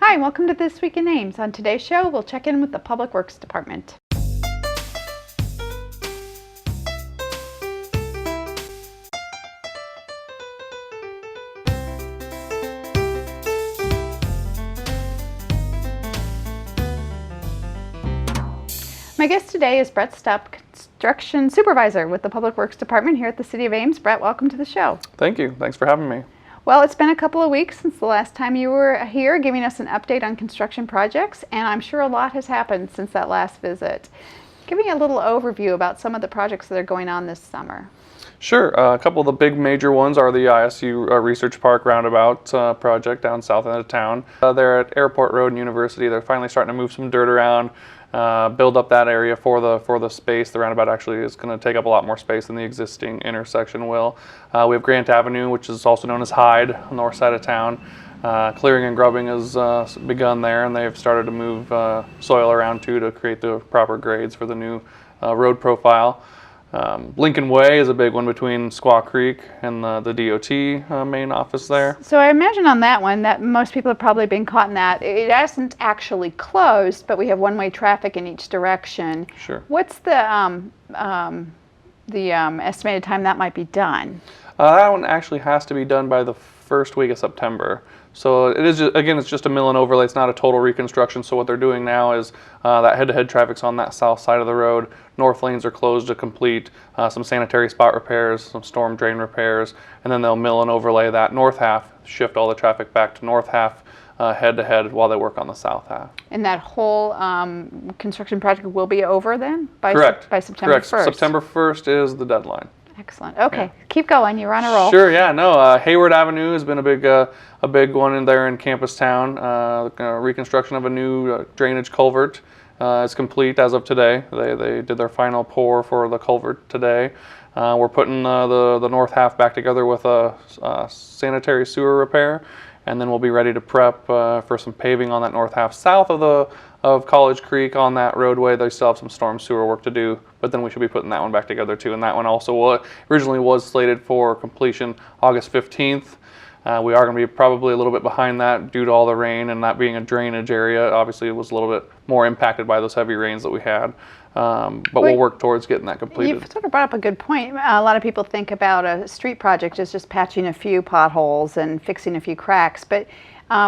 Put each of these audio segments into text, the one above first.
Hi, and welcome to This Week in Ames. On today's show, we'll check in with the Public Works Department. My guest today is Brett Stupp, Construction Supervisor with the Public Works Department here at the City of Ames. Brett, welcome to the show. Thank you. Thanks for having me. Well, it's been a couple of weeks since the last time you were here giving us an update on construction projects, and I'm sure a lot has happened since that last visit. Give me a little overview about some of the projects that are going on this summer. Sure. A couple of the big major ones are the ISU Research Park Roundabout project down south end of town. They're at Airport Road and University. They're finally starting to move some dirt around, build up that area for the space. The roundabout actually is going to take up a lot more space than the existing intersection will. We have Grant Avenue, which is also known as Hyde, on the north side of town. Clearing and grubbing has begun there, and they've started to move soil around too to create the proper grades for the new road profile. Lincoln Way is a big one between Squaw Creek and the DOT main office there. So I imagine on that one that most people have probably been caught in that. It hasn't actually closed, but we have one-way traffic in each direction. Sure. What's the estimated time that might be done? That one actually has to be done by the first week of September. So it is, again, it's just a mill and overlay. It's not a total reconstruction. So what they're doing now is that head-to-head traffic's on that south side of the road. North lanes are closed to complete some sanitary spot repairs, some storm drain repairs, and then they'll mill and overlay that north half, shift all the traffic back to north half head-to-head while they work on the south half. And that whole construction project will be over then? Correct. By September 1st? September 1st is the deadline. Excellent. Okay, Yeah. Keep going. You're on a roll. Sure. Yeah. No. Hayward Avenue has been a big one in there in Campus Town. Reconstruction of a new drainage culvert is complete as of today. They did their final pour for the culvert today. We're putting the north half back together with a sanitary sewer repair, and then we'll be ready to prep for some paving on that north half south of College Creek on that roadway. They still have some storm sewer work to do, but then we should be putting that one back together too. And that one also originally was slated for completion August 15th. We are going to be probably a little bit behind that due to all the rain and that being a drainage area. Obviously, it was a little bit more impacted by those heavy rains that we had. But we'll work towards getting that completed. You've sort of brought up a good point. A lot of people think about a street project as just patching a few potholes and fixing a few cracks. But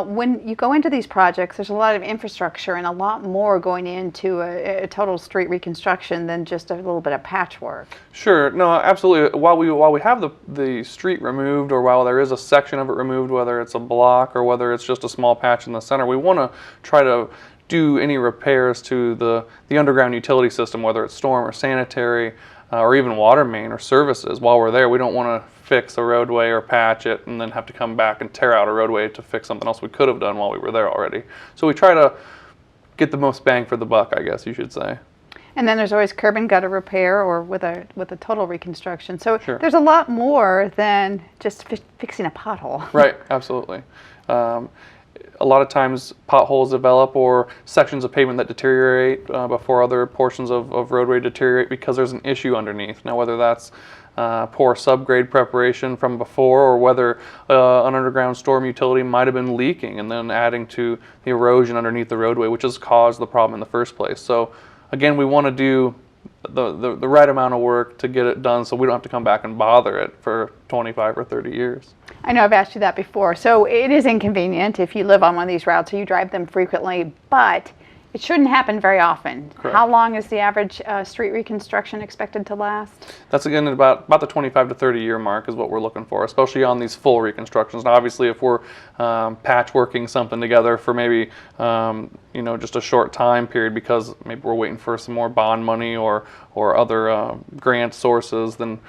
when you go into these projects, there's a lot of infrastructure and a lot more going into a total street reconstruction than just a little bit of patchwork. Sure. No, absolutely. While we have the street removed, or while there is a section of it removed, whether it's a block or whether it's just a small patch in the center, we want to try to do any repairs to the underground utility system, whether it's storm or sanitary or even water main or services. While we're there, we don't want to fix a roadway or patch it and then have to come back and tear out a roadway to fix something else we could have done while we were there already. So we try to get the most bang for the buck, I guess you should say. And then there's always curb and gutter repair or with a total reconstruction. So Sure. There's a lot more than just fixing a pothole. Right, absolutely. A lot of times potholes develop or sections of pavement that deteriorate before other portions of roadway deteriorate because there's an issue underneath. Now, whether that's poor subgrade preparation from before or whether an underground storm utility might have been leaking and then adding to the erosion underneath the roadway, which has caused the problem in the first place. So again, we want to do the right amount of work to get it done so we don't have to come back and bother it for 25 or 30 years. I know I've asked you that before. So it is inconvenient if you live on one of these routes or you drive them frequently, but it shouldn't happen very often. Correct. How long is the average street reconstruction expected to last? That's again about the 25 to 30 year mark is what we're looking for, especially on these full reconstructions. Now, obviously, if we're patchworking something together for maybe just a short time period because maybe we're waiting for some more bond money or other grant sources, then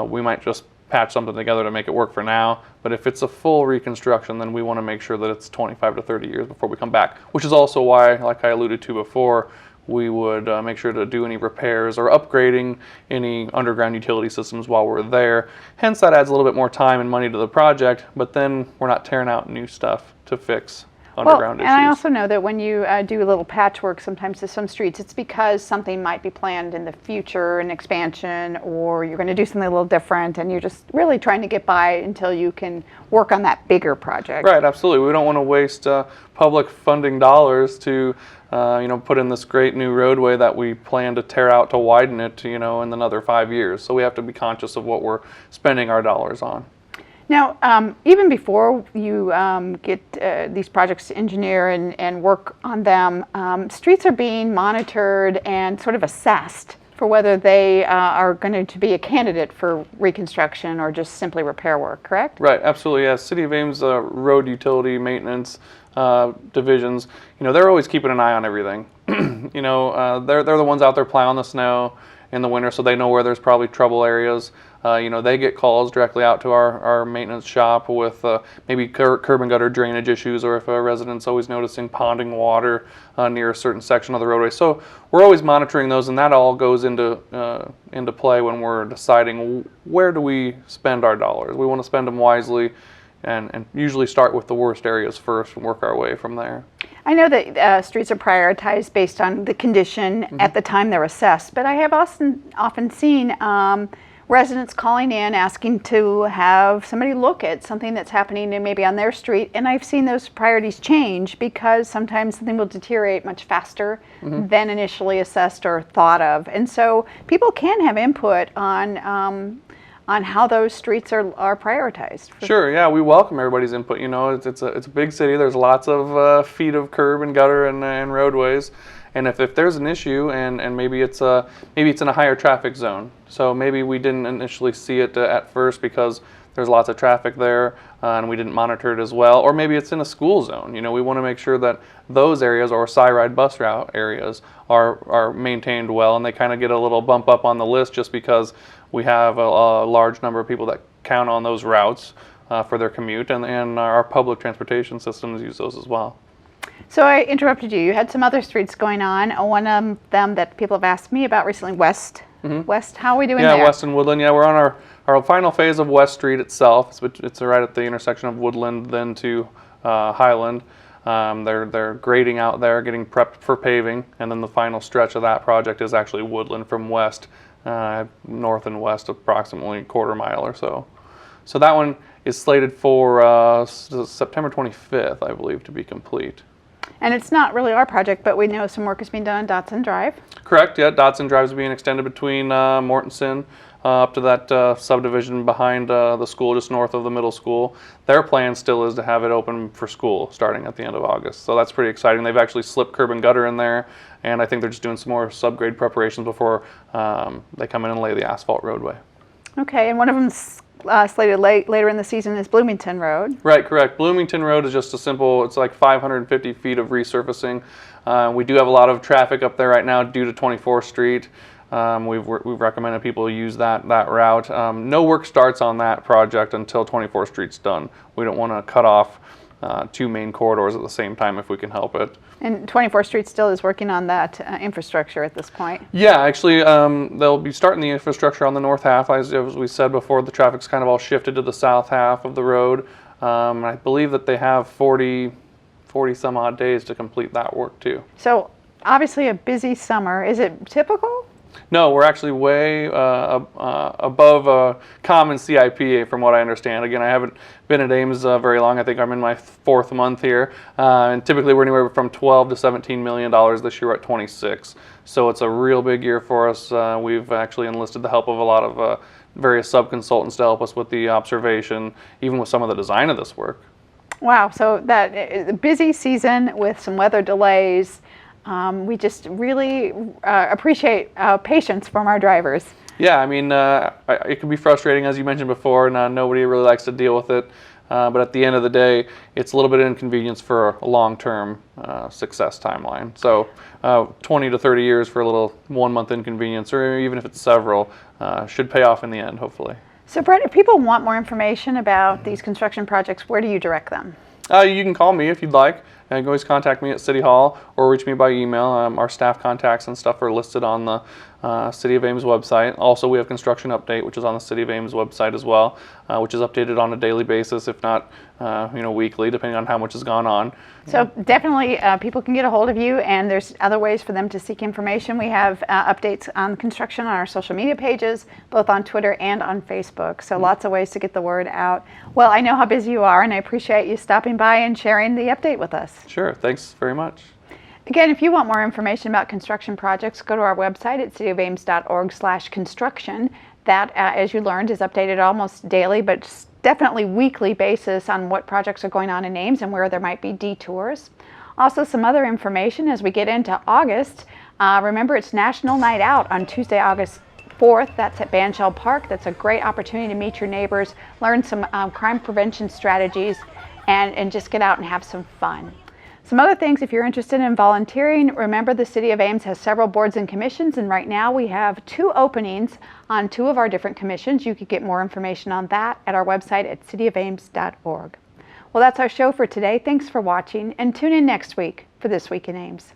we might just patch something together to make it work for now. But if it's a full reconstruction, then we want to make sure that it's 25 to 30 years before we come back, which is also why, like I alluded to before, we would make sure to do any repairs or upgrading any underground utility systems while we're there. Hence, that adds a little bit more time and money to the project, but then we're not tearing out new stuff to fix. underground And I issues. also know that when you do a little patchwork sometimes to some streets, it's because something might be planned in the future, an expansion, or you're going to do something a little different, and you're just really trying to get by until you can work on that bigger project. Right, absolutely. We don't want to waste public funding dollars to put in this great new roadway that we plan to tear out to widen it, in another 5 years. So we have to be conscious of what we're spending our dollars on. Now, even before you get these projects to engineer and work on them, streets are being monitored and sort of assessed for whether they are going to be a candidate for reconstruction or just simply repair work, correct? Right, absolutely. Yeah, City of Ames road utility maintenance divisions, they're always keeping an eye on everything. They're the ones out there plowing the snow in the winter, so they know where there's probably trouble areas. They get calls directly out to our maintenance shop with maybe curb and gutter drainage issues, or if a resident's always noticing ponding water near a certain section of the roadway. So we're always monitoring those, and that all goes into play when we're deciding where do we spend our dollars. We want to spend them wisely, and usually start with the worst areas first and work our way from there. I know that streets are prioritized based on the condition at the time they're assessed, but I have often seen residents calling in asking to have somebody look at something that's happening maybe on their street, and I've seen those priorities change because sometimes something will deteriorate much faster than initially assessed or thought of, and so people can have input on how those streets are prioritized. Sure, yeah, we welcome everybody's input. It's a big city. There's lots of feet of curb and gutter and roadways, and if there's an issue and maybe it's in a higher traffic zone, so maybe we didn't initially see it at first because there's lots of traffic there and we didn't monitor it as well, or maybe it's in a school zone. We want to make sure that those areas, or Ride bus route areas, are maintained well, and they kind of get a little bump up on the list just because we have a large number of people that count on those routes for their commute, and our public transportation systems use those as well. So I interrupted you. You had some other streets going on. One of them that people have asked me about recently, West. West, how are we doing there? Yeah, West and Woodland. Yeah, we're on our final phase of West Street itself. It's right at the intersection of Woodland then to Highland. They're grading out there, getting prepped for paving, and then the final stretch of that project is actually Woodland from west, north and west, approximately a quarter mile or so. So that one is slated for September 25th, I believe, to be complete. And it's not really our project, but we know some work is being done on Dotson Drive. Correct, yeah. Dotson Drive is being extended between Mortensen up to that subdivision behind the school, just north of the middle school. Their plan still is to have it open for school starting at the end of August. So that's pretty exciting. They've actually slipped curb and gutter in there, and I think they're just doing some more subgrade preparations before they come in and lay the asphalt roadway. Okay, and one of them's slated later in the season is Bloomington Road. Right, correct. Bloomington Road is just it's like 550 feet of resurfacing. We do have a lot of traffic up there right now due to 24th Street. We've recommended people use that route. No work starts on that project until 24th Street's done. We don't want to cut off two main corridors at the same time if we can help it. And 24th Street still is working on that infrastructure at this point? Yeah, actually, they'll be starting the infrastructure on the north half. As we said before, the traffic's kind of all shifted to the south half of the road. I believe that they have 40 some odd days to complete that work too. So obviously a busy summer. Is it typical? No, we're actually way above common CIP from what I understand. Again, I haven't been at Ames very long. I think I'm in my 4th month here. And typically we're anywhere from $12 to $17 million. This year we're at 26. So it's a real big year for us. We've actually enlisted the help of a lot of various sub-consultants to help us with the observation, even with some of the design of this work. Wow, so that is a busy season with some weather delays. We just really appreciate patience from our drivers. Yeah, I mean, it can be frustrating, as you mentioned before, and nobody really likes to deal with it. But at the end of the day, it's a little bit of inconvenience for a long-term success timeline. So 20 to 30 years for a little 1-month inconvenience, or even if it's several, should pay off in the end, hopefully. So Brett, if people want more information about these construction projects, where do you direct them? You can call me if you'd like. You can always contact me at City Hall or reach me by email. Our staff contacts and stuff are listed on City of Ames website. Also, we have Construction Update, which is on the City of Ames website as well, which is updated on a daily basis, if not weekly, depending on how much has gone on. So definitely people can get a hold of you, and there's other ways for them to seek information. We have updates on construction on our social media pages, both on Twitter and on Facebook. So lots of ways to get the word out. Well, I know how busy you are, and I appreciate you stopping by and sharing the update with us. Sure, thanks very much. Again, if you want more information about construction projects, go to our website at cityofames.org/construction. That, as you learned, is updated almost daily, but definitely weekly basis on what projects are going on in Ames and where there might be detours. Also, some other information as we get into August. Remember, it's National Night Out on Tuesday, August 4th. That's at Banshell Park. That's a great opportunity to meet your neighbors, learn some crime prevention strategies, and just get out and have some fun. Some other things, if you're interested in volunteering, remember the City of Ames has several boards and commissions, and right now we have 2 openings on 2 of our different commissions. You could get more information on that at our website at cityofames.org. Well, that's our show for today. Thanks for watching, and tune in next week for This Week in Ames.